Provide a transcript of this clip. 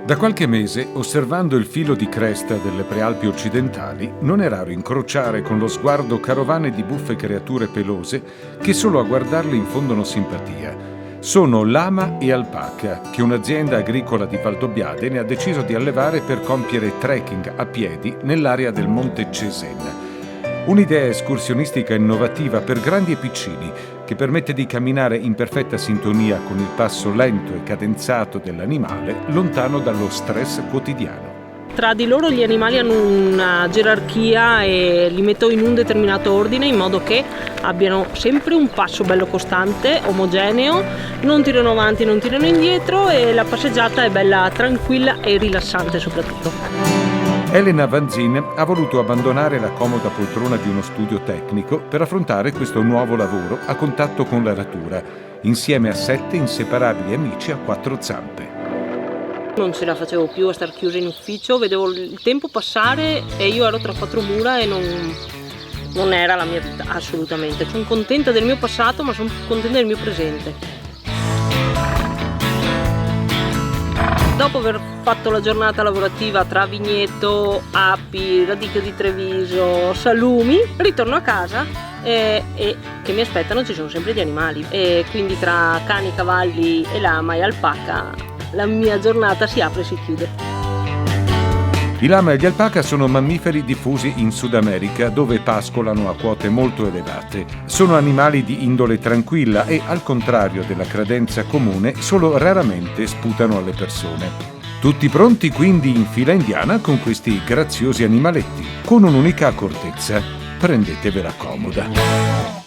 Da qualche mese, osservando il filo di cresta delle prealpi occidentali, non è raro incrociare con lo sguardo carovane di buffe creature pelose che solo a guardarle infondono simpatia. Sono lama e alpaca che un'azienda agricola di Valdobbiadene ha deciso di allevare per compiere trekking a piedi nell'area del Monte Cesena. Un'idea escursionistica innovativa per grandi e piccini che permette di camminare in perfetta sintonia con il passo lento e cadenzato dell'animale, lontano dallo stress quotidiano. Tra di loro gli animali hanno una gerarchia e li metto in un determinato ordine in modo che abbiano sempre un passo bello costante, omogeneo, non tirano avanti, non tirano indietro e la passeggiata è bella tranquilla e rilassante soprattutto. Elena Vanzin ha voluto abbandonare la comoda poltrona di uno studio tecnico per affrontare questo nuovo lavoro a contatto con la natura, insieme a 7 inseparabili amici a 4 zampe. Non ce la facevo più a star chiusa in ufficio, vedevo il tempo passare e io ero tra 4 mura e non era la mia vita, assolutamente. Sono contenta del mio passato, ma sono contenta del mio presente. Dopo aver fatto la giornata lavorativa tra vigneto, api, radiche di Treviso, salumi, ritorno a casa e che mi aspettano ci sono sempre gli animali. E quindi tra cani, cavalli e lama e alpaca la mia giornata si apre e si chiude. I lama e gli alpaca sono mammiferi diffusi in Sud America, dove pascolano a quote molto elevate. Sono animali di indole tranquilla e, al contrario della credenza comune, solo raramente sputano alle persone. Tutti pronti quindi in fila indiana con questi graziosi animaletti, con un'unica accortezza: prendetevela comoda.